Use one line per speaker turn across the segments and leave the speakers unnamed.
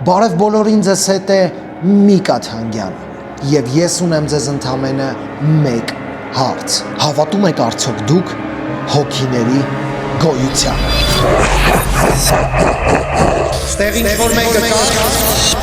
Բարև բոլորին, ձեզ հետ է Միկա Թանգյանը եւ ես ունեմ ձեզ ընդամենը մեկ հարց. հավատում եք արդյոք դուք հոգիների գոյությանը։ Ստեղ ինչ-որ մեկը կա։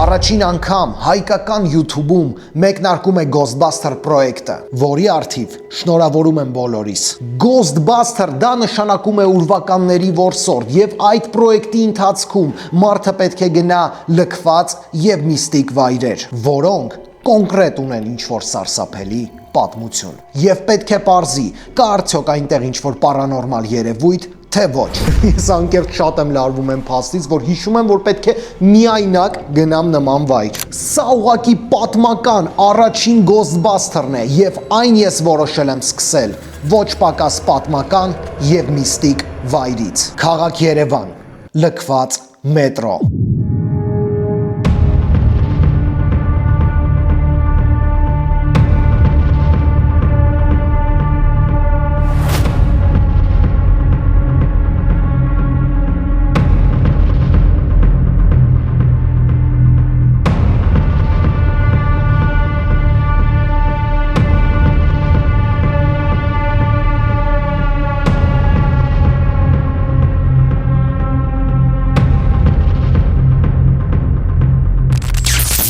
Առաջին անգամ հայկական YouTube-ում մեկնարկում է Ghostbuster պրոյեկտը, որի առթիվ շնորհավորում եմ բոլորիս։ Ghostbuster դա նշանակում է ուրվականների որսորդ, եւ այդ պրոյեկտի ընթացքում մարդը պետք է գնա լքված եւ միստիկ վայրեր, որոնք կոնկրետ ունեն ինչ-որ սարսափելի պատմություն։ Եվ պետք է պարզի, կա արդյոք այնտեղ ինչ-որ պարանորմալ երևույթ, թե ոչ։ Ես անկեղծ շատ եմ լարվում եմ փաստից, որ հիշում եմ, որ պետք է միայնակ գնամ նման վայր։ Սա ուղղակի պատմական առաջին Ghostbuster-ն է, եւ այն ես որոշել եմ սկսել ոչ պակաս պատմական եւ միստիկ վայրից։ Քաղաք Երևան, լքված մետրո։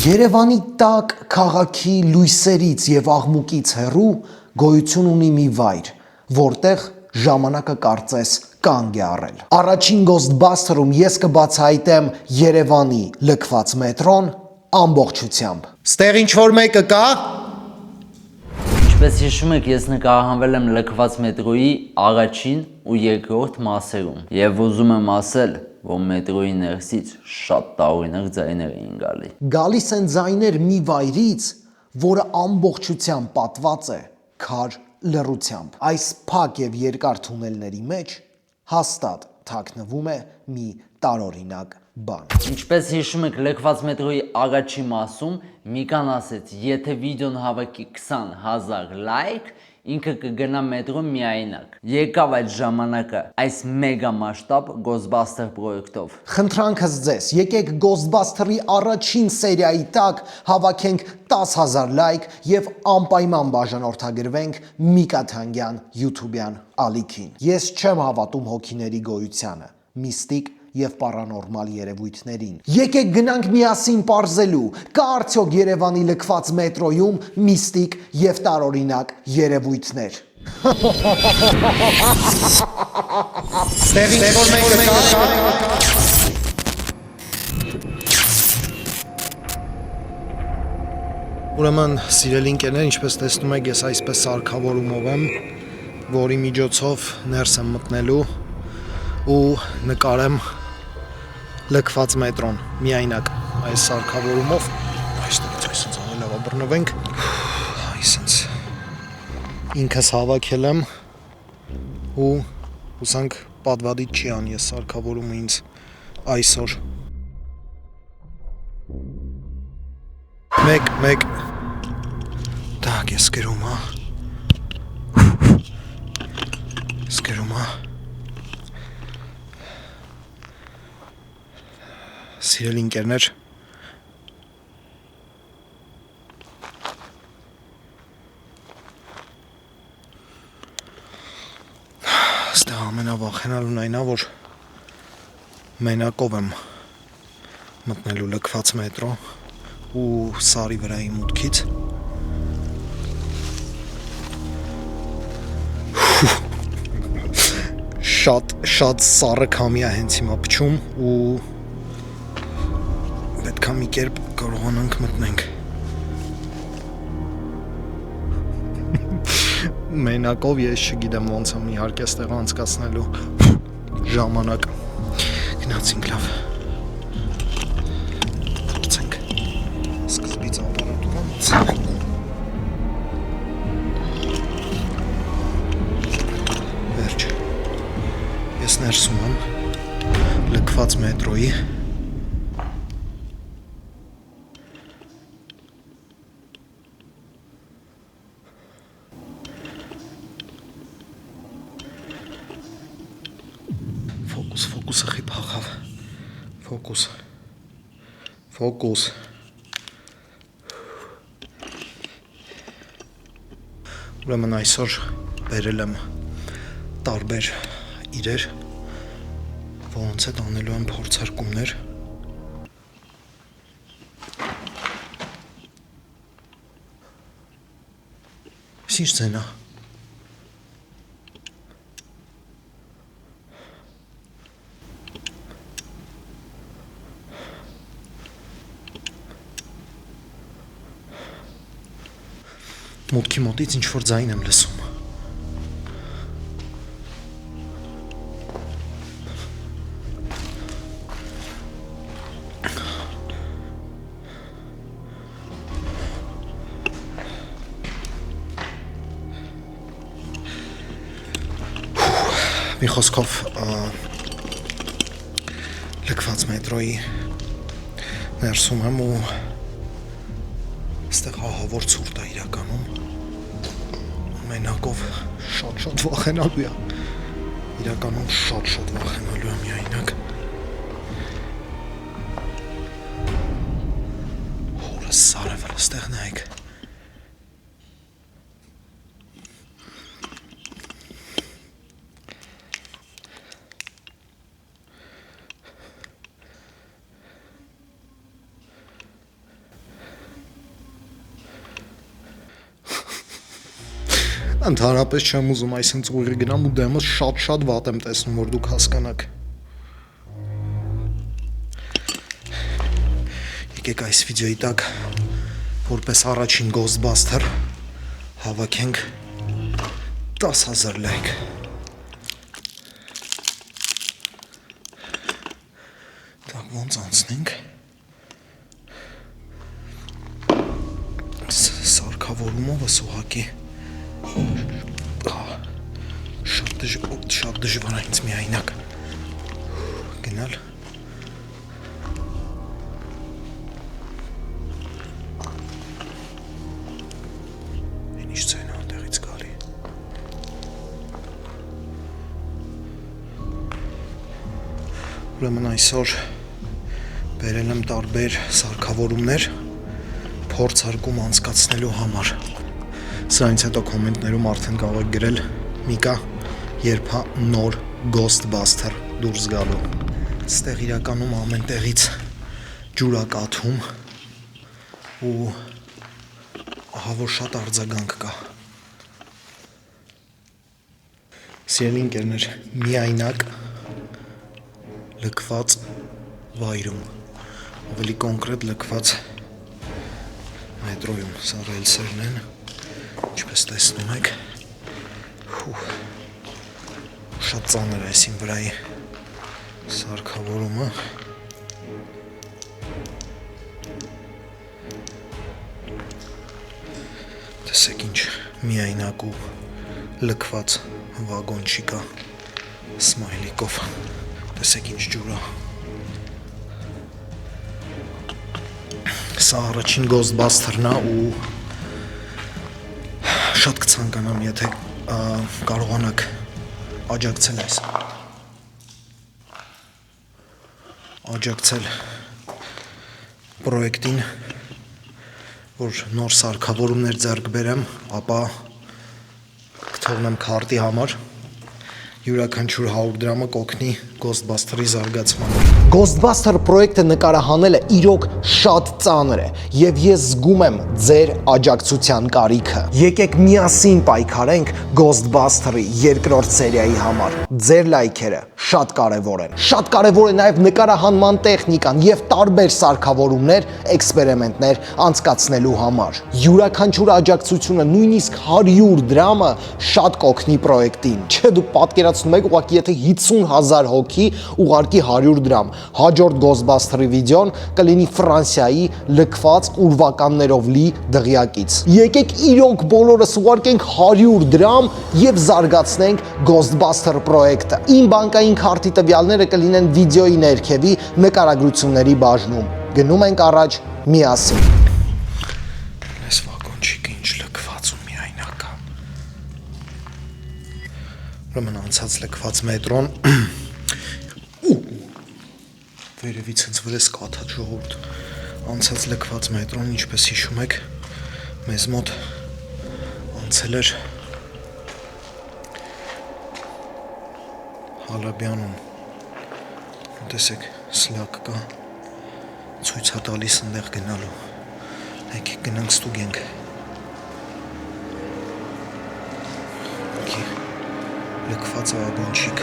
Երևանի տակ քաղաքի լույսերից եւ աղմուկից հեռու գոյություն ունի մի վայր, որտեղ ժամանակը կարծես կանգ է առել։ Առաջին Ghostbuster-ում ես կբացահայտեմ Երևանի լքված մետրոն ամբողջությամբ։ Ստեղ ինչ-որ մեկը կա։
Ինչպես հիշում եք, ես նկարահանվել եմ լքված մետրոյի առաջին ու երկրորդ մասերում եւ ուզում եմ ասել, որ մետրոյի ներսից շատ տարօրինակ ձայներ էին գալի։
Գալիս են ձայներ մի վայրից, որը ամբողջությամբ պատված է քար լռությամբ։ Այս փակ եւ երկար թունելների մեջ հաստատ թաքնվում է մի տարօրինակ բան։
Ինչպես հիշում եք, լքված մետրոյի առաջի մասում Միկան ասեց, եթե վիդեոն հավաքի 20,000 լայք, ինքը կգնա մետրո միայնակ։ Եկավ այդ ժամանակը այս մեգա մասշտաբ Ghostbuster պրոյեկտով։
Խնդրանքս ձեզ, եկեք Ghostbuster-ի առաջին սերիայի տակ հավաքենք 10,000 լայք եւ անպայման բաժանորդագրվենք Միկա Թանգյան YouTube-յան ալիքին։ Ես չեմ հավատում հոգիների գոյությանը, միստիկ եւ պարանորմալ երևույթներին։ Եկեք գնանք միասին պարզելու, կա արդյոք Երևանի լքված մետրոյում միստիկ եւ տարօրինակ երևույթներ։ Ստեղին որ մեկը կա։ Ուրեմն, սիրելի ընկերներ, ինչպես տեսնում եք, ես այսպես սարքավորումով եմ, որի միջոցով ներս եմ մտնելու ու նկարեմ լքված մետրոն միայնակ այս սարքավորումով։ Այստեղից այսպես ավելի բռնվենք։ Այսպես ինքս հավաքել եմ ու հուսանք պատվադից չի անի այս սարքավորումը ինձ այսօր։ Մեկ Так, ես գրում, հա։ Սկրում, հա։ Սիրելի ընկերներ, ստեղ ամենավախենալուն այնա, որ մենակով եմ մտնելու լքված մետրո ու սարի վրայի մուտքից շատ սառը քամի է հենց հիմա փչում ու պետք է մի կերպ կարողանանք մտնենք։ Մենակով ես չգիտեմ ոնց եմ իհարկե ստեղ անցկացնելու ժամանակ։ Գնացինք լավ։ Փորձենք սկզբից ապարատուրանից։ Վերջ։ Ես ներսում եմ լքված մետրոյի Ֆոկուսը խի փախավ։ Ֆոկուս։ Ուրեմն այսօր բերել եմ տարբեր իրեր, որոնց հետ անելու եմ փորձարկումներ։ Ինչ ձենա։ Մուտքի մոտից ինչ-որ ձայն եմ լսում։ Մի խոսքով լքված մետրոյի ներսում եմ ու ստեղ ահավոր ցուրտ է իրականում, մենակով շատ վախենալու է, իրականում շատ վախենալու է միայնակ, հորը սարևը ստեղ նայեք, Ընդհանրապես չեմ ուզում այսինչ ուղիղ գնամ ու դեմս շատ վատ եմ տեսնում, որ դուք հասկանաք։ Եկեք այս վիդեոյի տակ որպես առաջին Ghostbuster հավաքենք 10,000 լայք։ Так, ոնց անցնենք։ Սարքավորումովս ուղղակի շատ դժվար է ինձ միայնակ գնալ։ Ինչ ձայն է այնտեղից գալի։ Ուրեմն այսօր բերել եմ տարբեր սարքավորումներ փորձարկում անցկացնելու համար։ Սրանից հետո կոմենտներում արդեն կարող եք գրել Միկա, երբ է նոր Ghostbuster դուրս գալու։ Ստեղ իրականում ամեն տեղից ջուր է կաթում ու ահավոր շատ արձագանք կա։ Սիրելի ընկերներ, միայնակ լքված վայրում, ավելի կոնկրետ լքված մետրոյում, սա ռելսերն են, ինչպես տեսնում եք, շատ ծանր է այսին վրայի սարքավորումը, տեսեք ինչ միայնակ ու լքված վագոնչի կա սմայլիկով, տեսեք ինչ ջուր է։ Սա առաջին Ghostbuster-ն է ու շատ կցանկանամ, եթե կարողանաք աջակցել այս պրոյեկտին, որ նոր սարքավորումներ ձեռք բերեմ, ապա կթողնեմ քարտի համար, յուրաքանչյուր 100 դրամը կօգնի Ghostbuster-ի զարգացմանը։ Ghostbuster պրոյեկտը նկարահանելը իրոք շատ ծանր է եւ ես զգում եմ ձեր աջակցության կարիքը։ Եկեք միասին պայքարենք Ghostbuster-ի երկրորդ սերիայի համար։ Ձեր լայքերը շատ կարևոր են։ Շատ կարևոր է նաեւ նկարահանման տեխնիկան եւ տարբեր սարքավորումներ, էքսպերիմենտներ անցկացնելու համար։ Յուրաքանչյուր աջակցությունը, նույնիսկ 100 դրամը շատ կօգնի պրոյեկտին։ Չէ, դուք պատկերացնում եք, ուղղակի եթե 50,000 հոգի ուղարկի 100 դրամ, հաջորդ Ghostbuster-ի վիդեոն կլինի Ֆրանսիայի լքված ուրվականներով լի դղյակից։ Եկեք իրոք բոլորս ուղարկենք 100 դրամ եւ զարգացնենք Ghostbuster պրոյեկտը։ Իմ բանկային քարտի տվյալները կլինեն վիդեոյի ներքևի նկարագրությունների բաժնում։ Գնում ենք առաջ միասին։ Այս վագոնչիկը ինչ լքված ու միայնակ է։ Ուրեմն անցած լքված մետրոն Վերևից ինձ վրես կաթած ժողովուրդ անցած լքված մետրոն, ինչպես հիշում եք, մեզ մոտ անցել էր Հալաբյանում, տեսեք, սլակ կա, ցույց է տալիս ընդեղ գնալու, եկեք գնանք ստուգենք, լքված ավագանչիկ,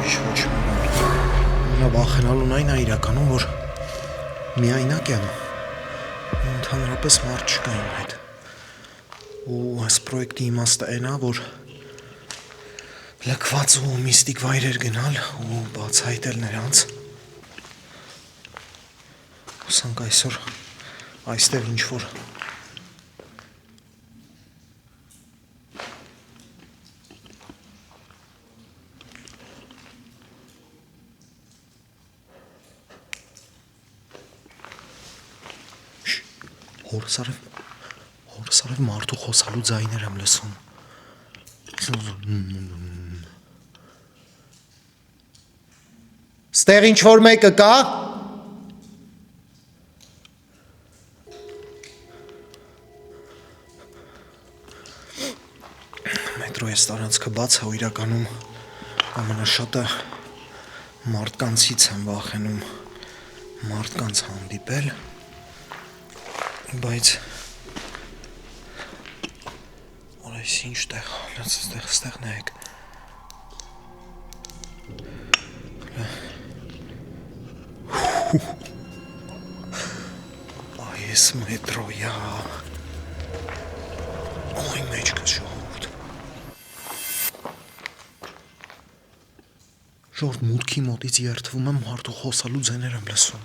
իշ ոչ մի բան, նա վախենալուն այն է իրականում, որ միայնակ եմ, ընդհանրապես մարդ չկա իմ հետ, ու այս պրոյեկտի իմաստը այն է, որ լքված ու միստիկ վայրեր գնալ ու բացահայտել նրանց, հուսանք այսօր այստեղ ինչ-որ հորս արև մարդու խոսալու ձայներ եմ լսում, ստեղ ինչ-որ մեկը կա? Մետրոյի ստարանցքը բաց է ու իրականում ամենաշատը մարդկանցից եմ վախենում մարդկանց հանդիպել, բայց այս ինչ տեղ, ստեղ նայեք այս մետրոյա ոյ մեջքս ժողովուրդ ժողովուրդ մուտքի մոտից երթվում եմ մարդու խոսալու ձայներ եմ լսում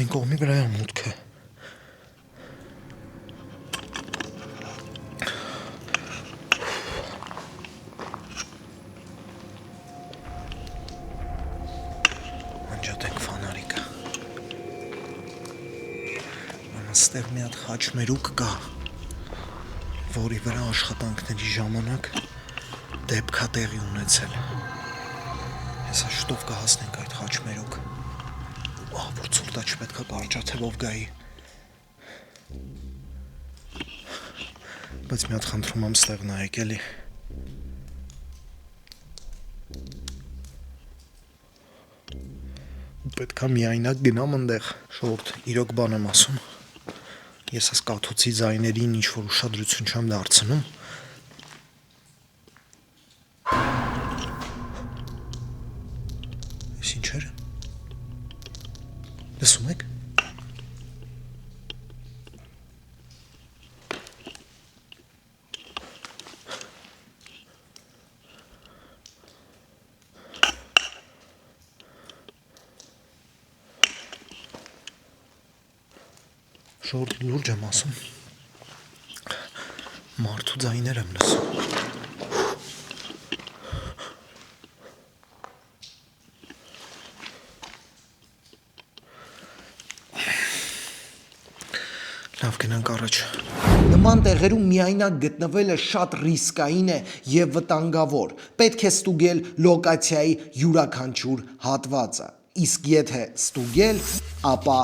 այն կողմի վրա է մուտքը Ստեղ մի հատ խաչմերուկ կա, որի վրա աշխատանքների ժամանակ դեպք է տեղի ունեցել։ Հեսա շուտով կհասնենք այդ խաչմերուկ։ Որ ցուրտա չպետք է կարճաթևով գայի։ Բայց մի հատ խնդրում եմ ստեղ նայեք էլի։ Պետք է միայնակ գնամ ընդեղ, շորտ, իրոք բան եմ ասում։ Ես այս կաթոցի ձայներին ինչ-որ ուշադրություն չեմ դարձնում։ Ես ինչ էր։ Լսում եք։ Շորտ լուրջ եմ ասում, մարդու ձայներ եմ լսում, լավ գնանք առաջ, նման տեղերում միայնակ գտնվելը շատ ռիսկային է և վտանգավոր, պետք է ստուգել լոկացիայի յուրաքանչյուր հատվածը, իսկ եթե ստուգել, ապա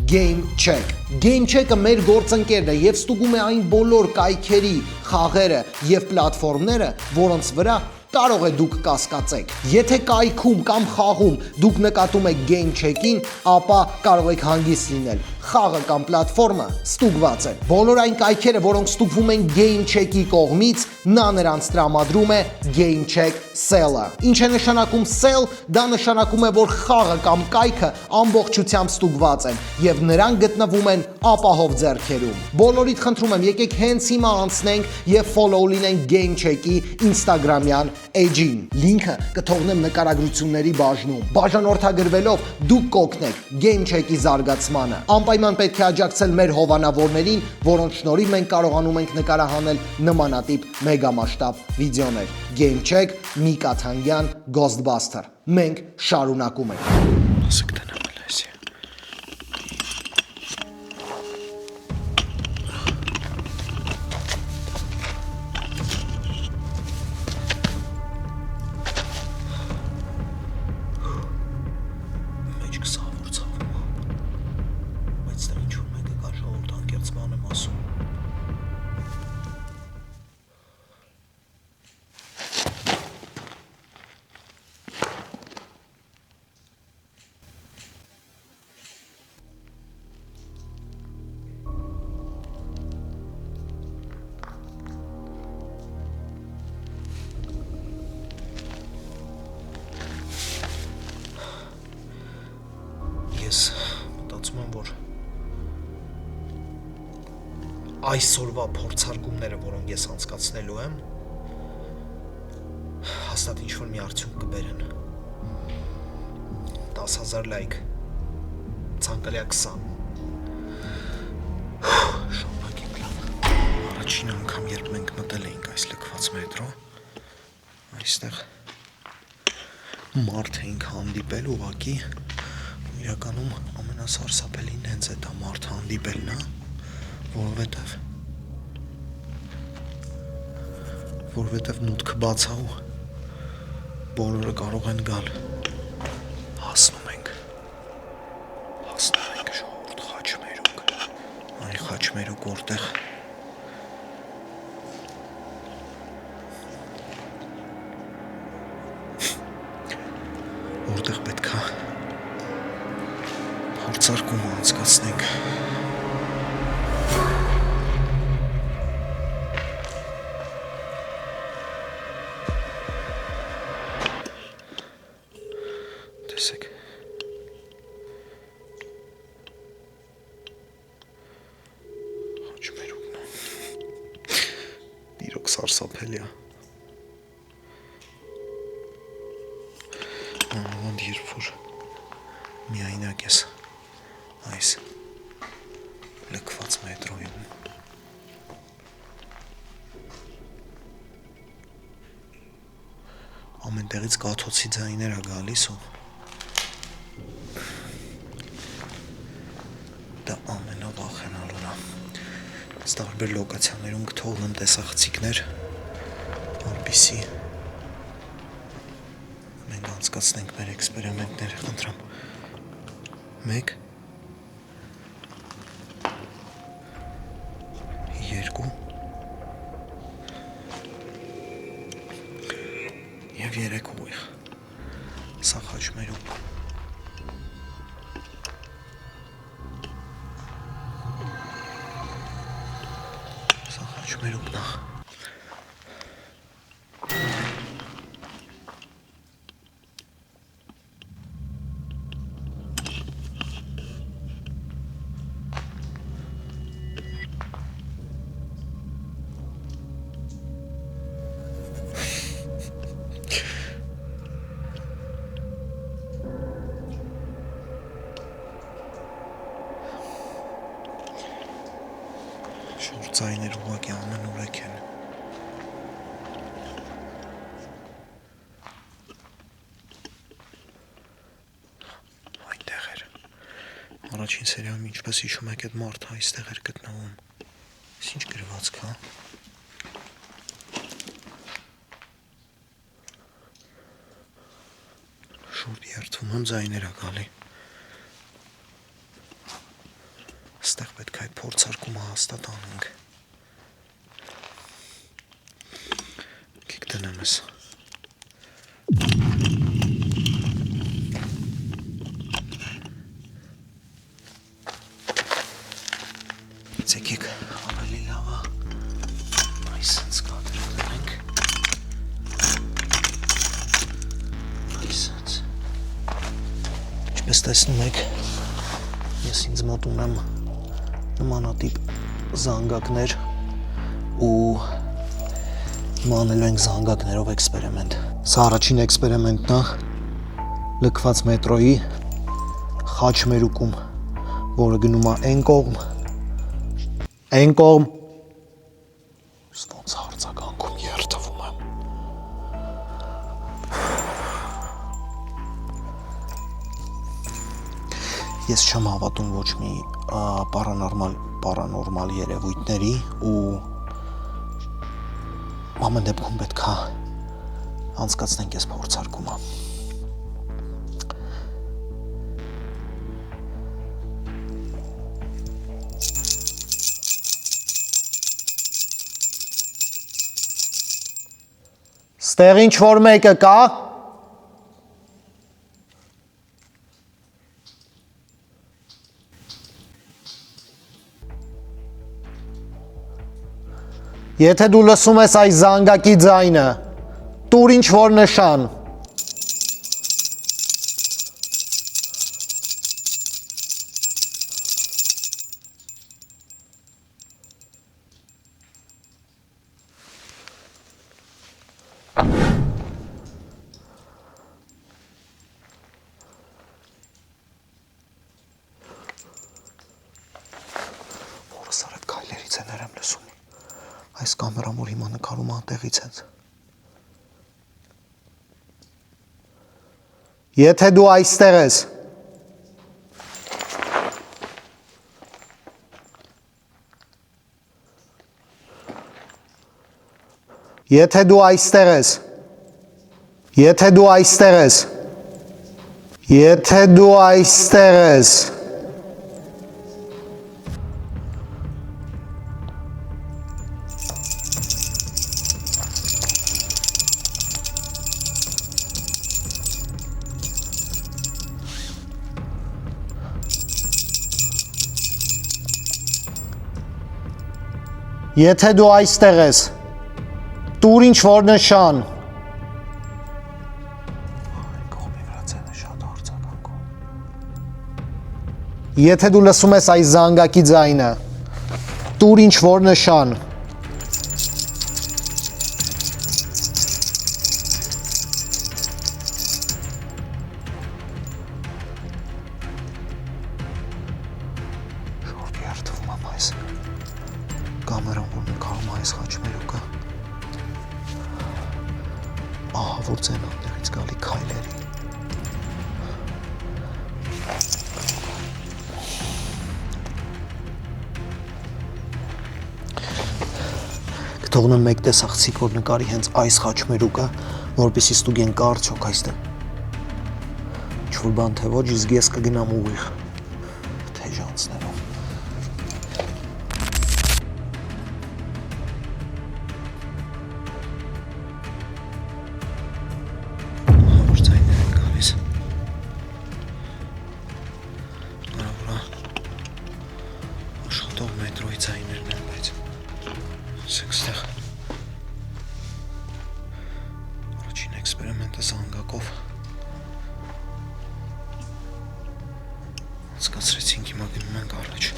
Game Check։ Game Check-ը մեր գործընկերն է և ստուգում է այն բոլոր կայքերի, խաղերը և պլատֆորմները, որոնց վրա կարող է դուք կասկածեք։ Եթե կայքում կամ խաղում դուք նկատում եք Game Check-ին, ապա կարող եք հանգիստ լինել։ Խաղը կամ պլատֆորմը ստուգված է։ Բոլոր այն կայքերը, որոնք ստուգվում են Game Check-ի կողմից, նա նրանց տրամադրում է Game Check Sale-ը։ Ինչ է նշանակում Sale, դա նշանակում է, որ խաղը կամ կայքը ամբողջությամբ ստուգված են և նրանք գտնվում են ապահով ձեռքերում։ Բոլորիդ խնդրում եմ, եկեք հենց հիմա անցնենք և follow լինենք Game Check-ի Instagram-յան էջին։ Լինքը կթողնեմ նկարագրությունների բաժնում։ Բաժանորդագրվելով դուք կօգնեք Game Check-ի զարգացմանը։ Անպայման պետք է աջակցել մեր հովանավորներին, որոնց շնորհիվ մենք կարողանում ենք նկարահանել նմանատիպ մեգամասշտաբ վիդեոներ։ Game Check, Միկա Թանգյան, Ghostbuster։ Մենք շարունակում ենք։ Ասեք դնամ լեսի։ Այսօրվա փորձարկումները, որոնք ես անցկացնելու եմ, հաստատ ինչ-որ մի արդյունք կբերեն։ 10,000 լայք, ցանկալիա 20։ Շոպակինգ լավ։ Առաջին անգամ, երբ մենք մտել էինք այս լքված մետրո, այստեղ մարդ էինք հանդիպել ուղակի, իրականում ամենասարսափելին հենց այդ մարդ հանդիպելն է, որովհետև մուտքը բաց է ու բոլորը կարող են գալ։ Հասնում ենք ժողովուրդ Խաչմերուկ, այն Խաչմերուկ որտեղ պետք է փորձարկումը անցկացնենք։ Տեսեք։ Խաչմերուկն է։ Իրոք սարսափելի է։ Ոնց երբ որ միայնակ ես այս լքված մետրոյում, ամեն տեղից կաթոցի ձայներ է գալիս ու դա ամենավախենալուն է։ Այս տարբեր լոկացիաներում կթողնեմ տեսախցիկներ, որպեսզի մենք անցկացնենք մեր էքսպերիմենտները, խնդրեմ։ 1 2 եւ 3 ուղիղ։ Սա Խաչմերուկ։ Սա Խաչմերուկն է։ Ձայներ ուղղակի ամենուրեք են։ Այնտեղ էր։ Առաջին սերիայում, ինչպես հիշում եք, այդ մարդը այստեղ էր գտնվում։ Այս ինչ գրվածք է։ Շուրջ երթվում եմ, ձայներ է գալի։ Այստեղ պետք է այդ փորձարկումը հաստատ անենք։ Դնեմ ես։ Եկեք ավելի լավ է։ Այսպես կադրը դնենք։ Այսպես։ Ինչպես տեսնում եք, ես ինձ մոտ ունեմ նմանատիպ զանգակներ ու հիմա անելու ենք զանգակներով էքսպերիմենտ։ Սա առաջին էքսպերիմենտն է լքված մետրոյի Խաչմերուկում, որը գնում է այն կողմ։ Ոնց հարցականքում երթվում եմ։ Ես չեմ հավատում ոչ մի պարանորմալ երևույթների ու ամեն դեպքում պետք է անցկացնենք այս փորձարկումը։ Ստեղ ինչ որ մեկը կա։ Եթե դու լսում ես այս զանգակի ձայնը, տուր ինչ որ նշան։ կամերան որ հիմա նկարում անտեղից հետ։ Եթե դու այստեղ ես, եթե դու այստեղ ես, եթե դու այստեղ ես, եթե դու այստեղ ես, եթե դու այստեղ ես, տուր ինչ որ նշան։ Եթե դու լսում ես այս զանգակի ձայնը, տուր ինչ որ նշան։ Շորտի երթվում եմ այս կամերան որ նկարում այս խաչմերուկը, ահա որ ձեն անտեղից գալի քայլերի։ Կթողնեմ մեկ տեսախցիկ որ նկարի հենց այս խաչմերուկը, որպեսի ստուգեն կա արդյոք այստեղ։ Ինչ-որ բան թե ոչ, իսկ ես կգնամ ուղիղ թեժ անցնելով։ Աշխատող մետրոյի ձայներն են, բայց ասեք ստեղ առաջին էքսպերիմենտը զանգակով անցկացրեցինք, հիմա գնում ենք առաջ,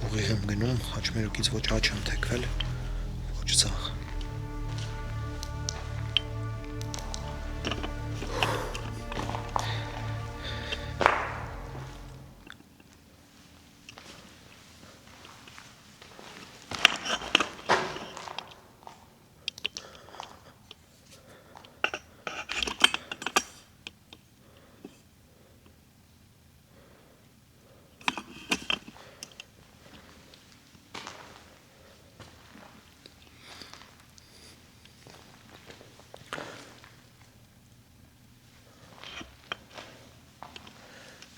ուղիղ եմ գնում, խաչմերուկից ոչ աջ եմ թեքվել, ոչ ձախ։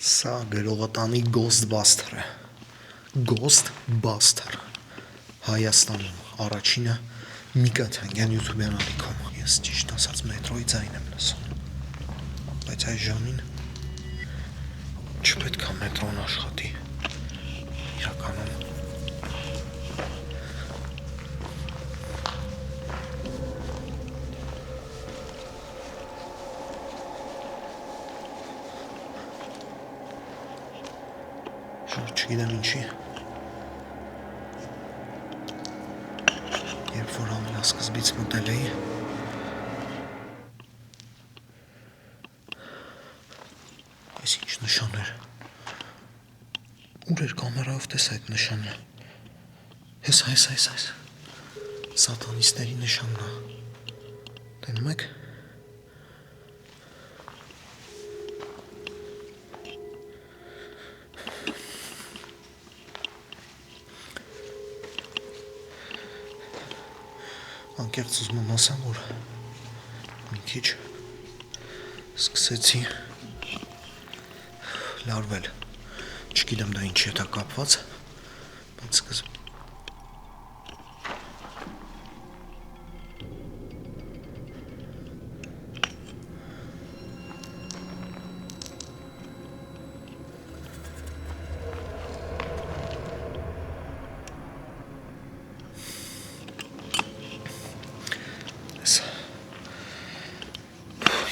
Սա գրողատանի Ghostbuster-ը, Ghostbuster, Հայաստանում առաջինը Միկա Թանգյան YouTube-յան ալիքում, ես ճիշտ ասած մետրոյի ձայն եմ լսում, բայց այս ժամին չպետք է մետրոն աշխատի, իրականում չգիտեմ ինչի, երբ որ ամենասկզբից մտել էի, այս ինչ նշան էր, ուր էր կամերայով տես այդ նշանը, այս, սատանիստերի նշանն է, տենում եք, անկեղծ ուզում եմ ասեմ, որ մի քիչ սկսեցի լարվել, չգիտեմ դա ինչի հետ է կապված, բայց սկզբ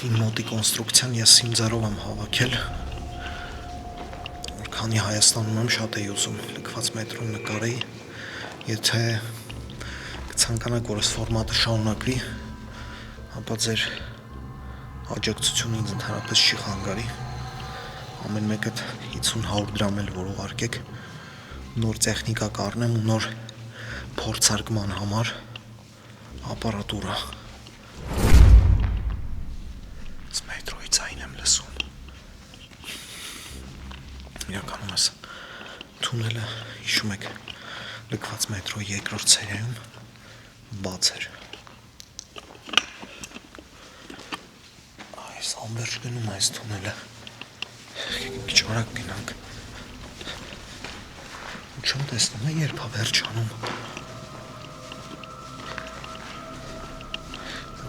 իմ մոտի կոնստրուկցիան ես իմ ձեռով եմ հավաքել, քանի Հայաստանում եմ շատ էի ուզում լքված մետրոն նկարեի, եթե կցանկանաք, որ այս ֆորմատը շարունակվի, ապա ձեր աջակցությունը ինձ ընդհանրապես չի խանգարի, ամեն մեկդ 50-100 դրամ էլ որ ուղարկեք, նոր տեխնիկա կառնեմ ու նոր Փորձարկման համար ապարատուրա։ Մետրոյի ձայն եմ լսում։ Իրականում ես թունելը, հիշում եք, լքված մետրոյի երկրորդ սերիայում բաց էր։ Այս անվերջ գնում է այս թունելը։ Քիչ արագ գնանք։ Ու չեմ տեսնում է երբ է վերջանում։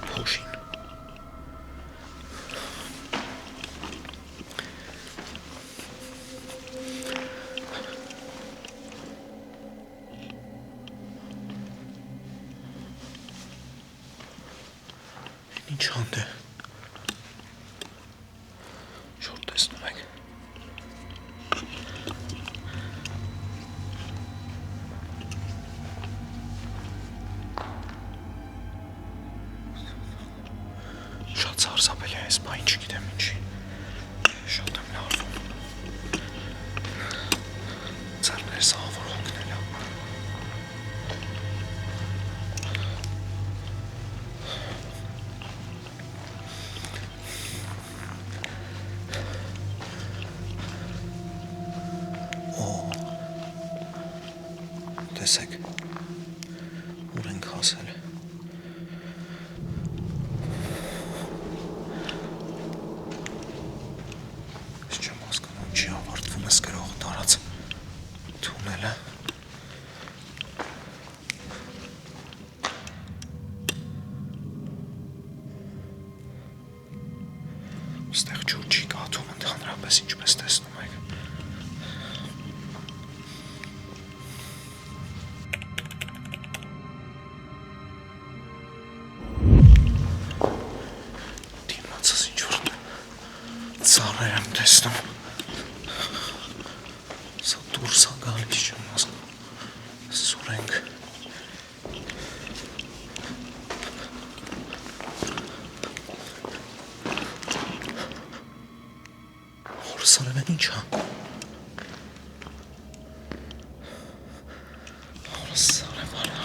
Փոշին։ Ինչ հանդ է։ Շոր տեսնում եք։ Շատ սարսափելի է այս բան, չգիտեմ ինչի։ Շատ եմ լարվում։ Ձեռներս ահավոր հոգնել է։ Տեսեք, ուր ենք հասել։ Ես չեմ հասկանում, չի ավարտվում ես գրող տարած թունելը։ Ստեղ ջուր չի կաթում ընդհանրապես, ինչպես տեսնում եք։ Ծառեր եմ տեսնում։ Սա դուրս է գալիս չեմ հասկանում։ Սուր ենք։ Հորս արևեն ինչ է։ Հորս արևան է։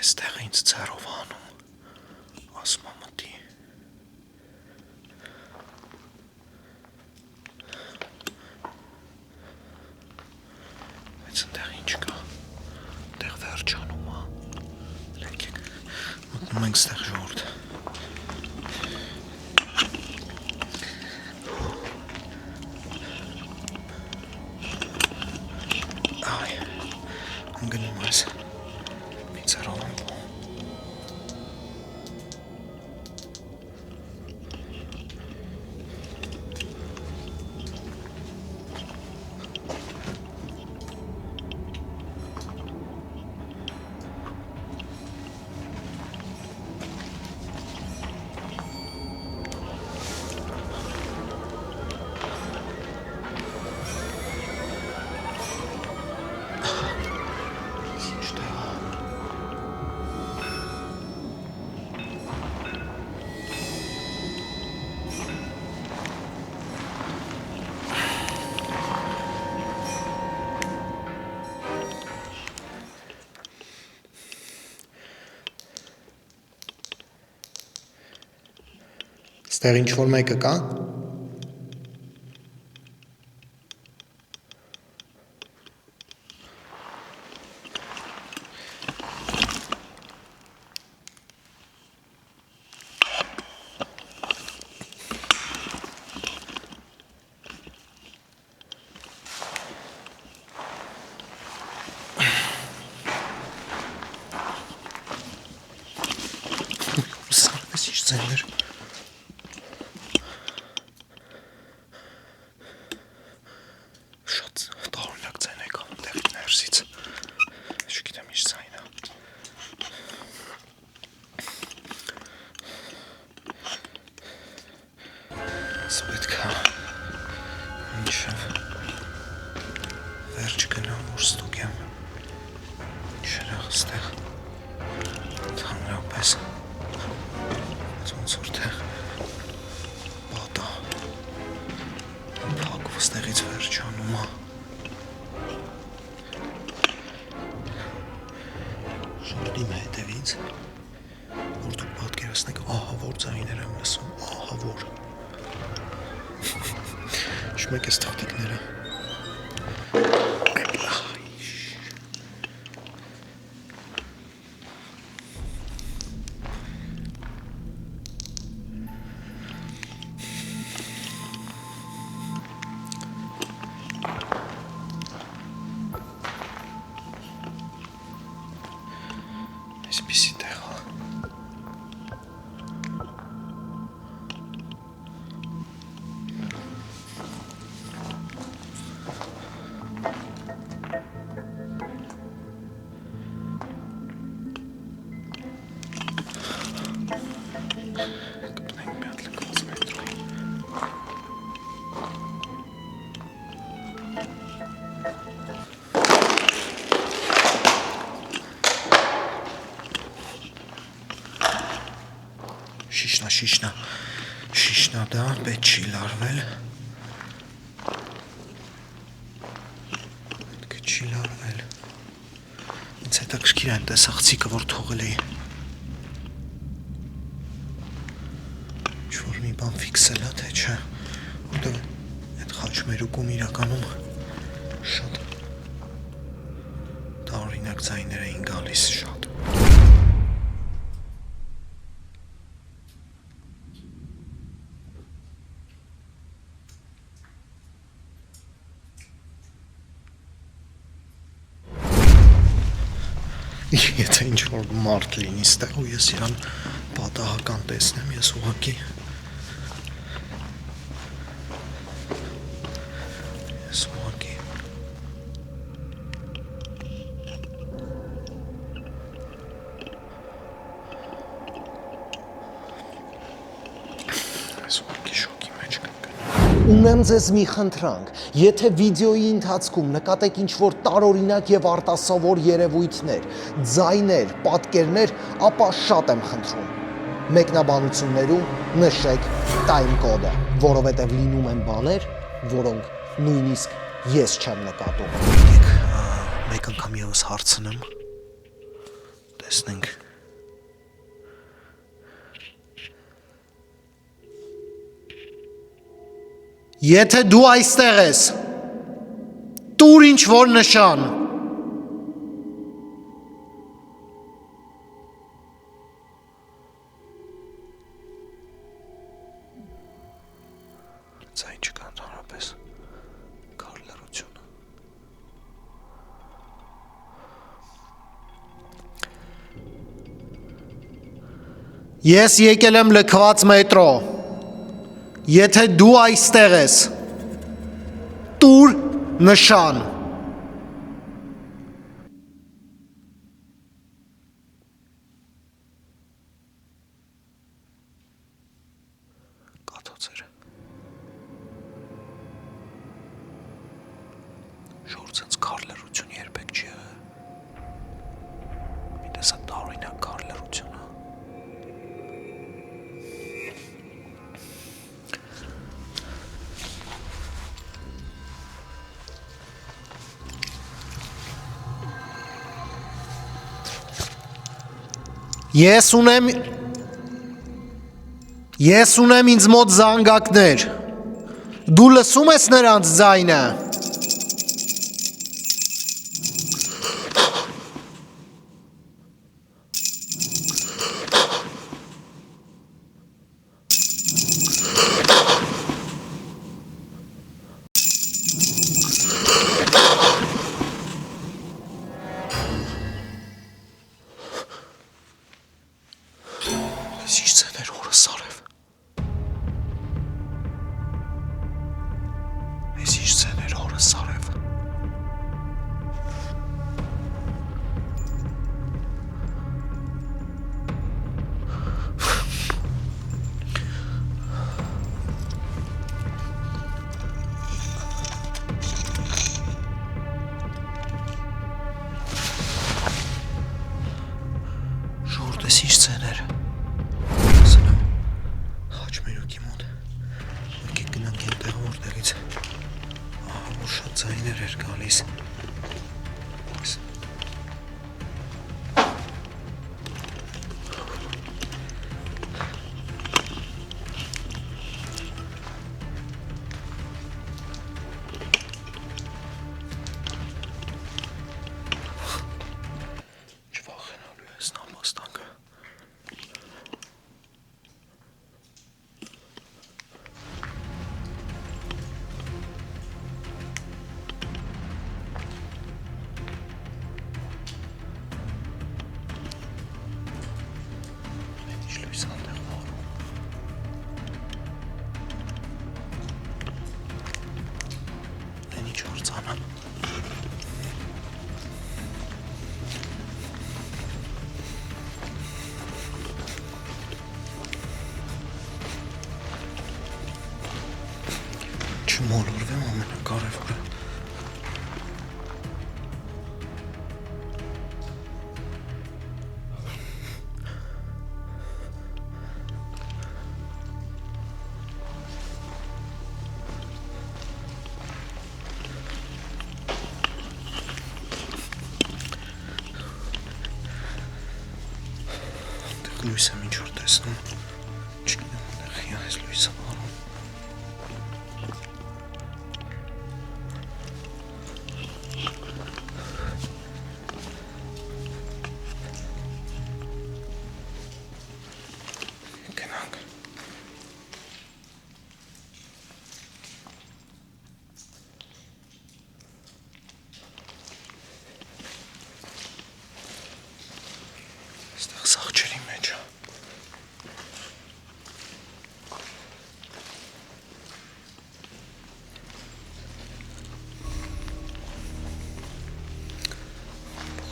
Այստեղ ինձ ձեռով անում, ասում եմ մտի։ Բայց ընդեղ ինչ կա, ընդեղ վերջանում է, լեկեք, մտնում ենք ստեղ ժորդ։ Այ, ընգնում ես։ Ստեղ ինչ-որ մեկը կա։ Սարպես ինչ ձայներ։ Աստեղ Հանրապես ոնց որ թե պատա փակվը ստեղից վերջանում է Շարդի մե հետևից որ դուք պատկերացնեք ահա որ ձայներ եմ լսում ահա որ Շմեք ես թղթիկները Այսպիսի տեղ է Կպնենք մի հատ լքված մետրոյի Շիշնա դա պետք չի լարվել պետք չի լարվել ինձ հետաքրքիր այն տեսախցիկը որ թողել էի ինչ-որ մի բան ֆիքսել է թե չէ որտեղ այդ խաչմերուկում իրականում շատ տարօրինակ ձայներ էին գալիս շատ Եթե ինչ-որ մարդ լինի ստեղ ու ես իրան պատահական տեսնեմ, ես ուղղակի շոկի մեջ կգնամ Ունեմ ձեզ մի խնդրանք, եթե վիդեոյի ընթացքում նկատեք ինչ-որ տարօրինակ եւ արտասովոր երևույթներ, ձայներ, պատկերներ, ապա շատ եմ խնդրում։ Մեկնաբանություններում նշեք time-կոդը, որովհետեւ լինում են բաներ, որոնք նույնիսկ ես չեմ նկատում։ Մեկ անգամ եւս հարցնեմ։ Տեսնենք Եթե դու այստեղ ես, տուր ինչ-որ նշան։ Ձայն չկա ընդհանրապես, կար լռությունը։ Ես եկել եմ լքված մետրո։ Եթե դու այստեղ ես, տուր նշան։ Կաթոցեր։ Շորձենց կար լռություն երբեք չի եղել։ Մի տեսա տարօրինակ կար լռություն է։ Ես ունեմ ինձ մոտ զանգակներ, դու լսում ես նրանց ձայնը, Ես ինչ ցեներ օրը
Չմոլորվեմ ամենակարևորը։ Լույս եմ ինչ որ տեսնում, չգիտեմ ուտեղի այս լույսը վարում։ Գնանք։ Այստեղ սաղջերի մեջ է։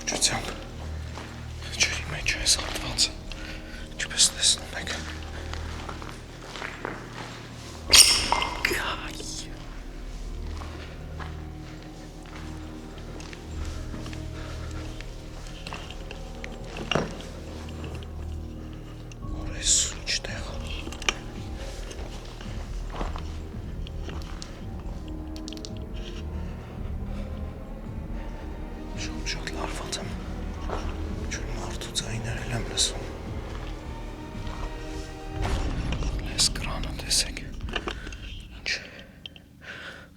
Ողջությամբ ջրի մեջ է այս հատվածը, ինչպես տեսնում եք։ Որես ինչ տեղ։ Շատ լարված եմ, ջուր մարդու ձայներ էլ եմ լսում։ Լես կրանը տեսեք, ինչ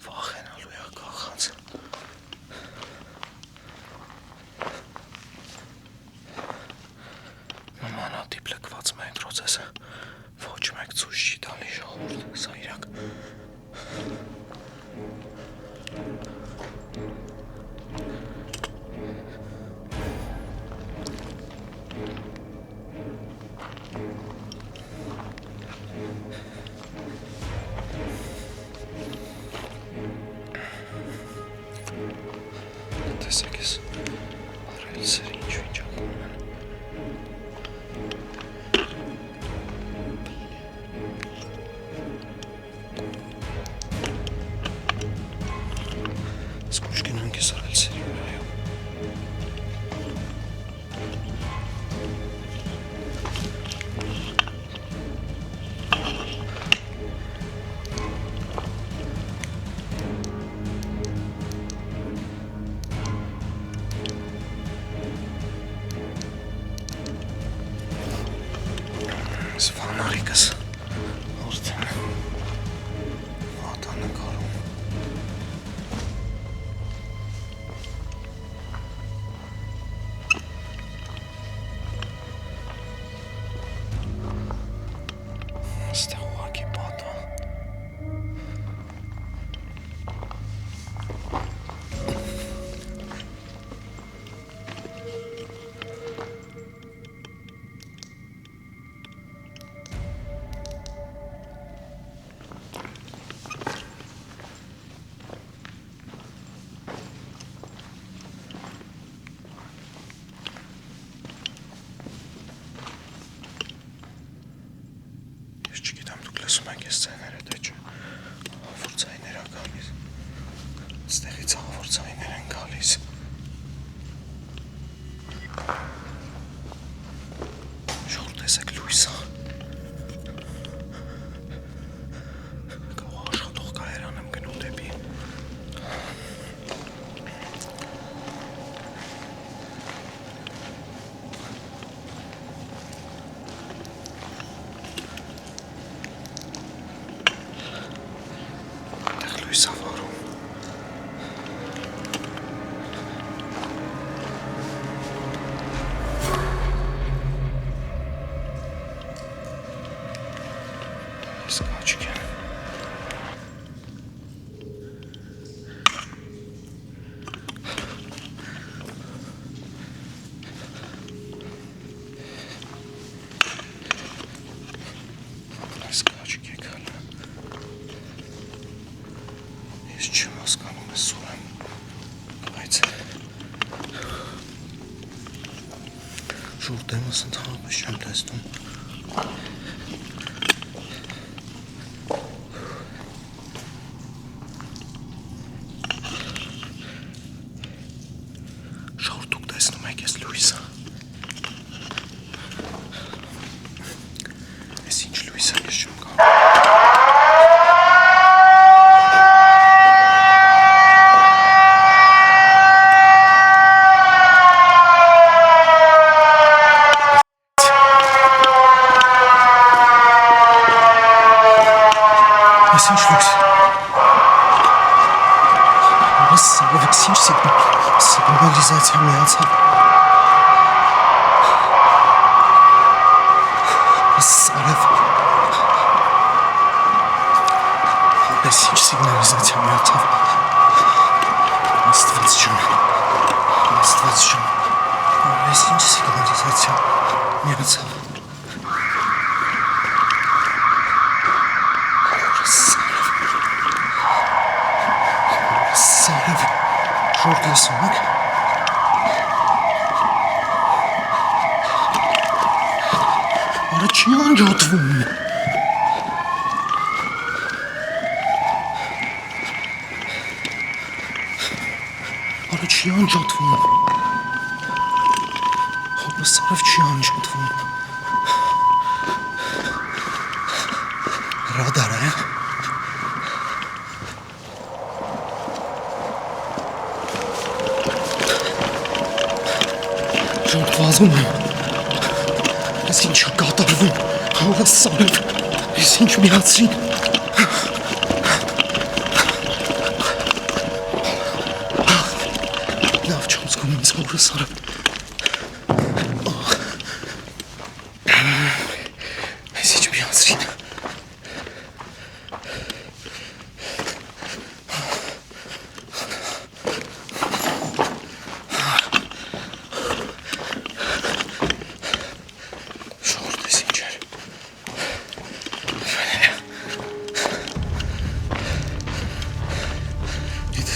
վախենալու է կախած։ Նմանատիպ լքված մետրոցեսը ոչ մեկ ցույց չի տալի ժողովուրդ, սա իրակ։ Տեսեք ես ռելսերը ինչ ակում են։ Սկուշ գնանք ես ռելսերի վրայով։ Այս վանարիկս արդեն վատանկարում։ Այստեղ ուղղակի պատ է։ Ես չգիտեմ դուք լսում եք ես ձայները թե չէ, ահավոր ձայներ է գալիս, ստեղից ահավոր ձայներ են գալիս, շուր տեսեք լույսը, կաղ աշխատող կայարան եմ գնում դեպի, լույս ավարում։ Այս կաչիկ են։ Այս կաչիկ եք հալը։ Ես չեմ հասկանում ես սուր եմ, բայց շուր դեմս ընդհանրապես չեմ տեսնում։ Ես լույսը։ Ես ինչ լույսը ես չեմ կարող։ Ես ինչ լույս։ Ես ինչ սիգնալիզացիա միացավ։ Սարև։ Ես ինչ սիգնալիզացիա միացավ։ Աստված ջան։ Ես ինչ սիգնալիզացիա միացավ։ Սարև։ Շորտ լսում եք։ Արա չի անջատվում։ Արա չի անջատվում։ Հոբը Սարև չի անջատվում։ Ռադար է։ Շորտ վազում եմ։ Ես ինչ կատարվում, հողը Սարև, ես ինչ միացրին։ Լավ չեմ զգում ինձ հողը Սարև։ Ես ինչ միացրին։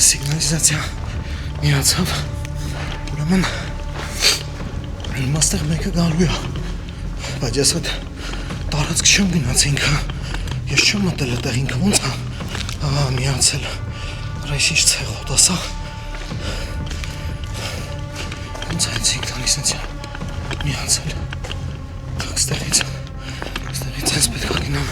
Սիգնալիզացիա միացավ, ուրեմն իմաստեղ մեկը գալու է, բայց ես այդ տարածք չեմ գնաց ինքը, ես չեմ մտել այդտեղ ինքը ոնց է միացել, այս ինչ ցեղոտ ասա, ոնց է սիգնալիզացիա միացել, ստեղից ես պետք է գնամ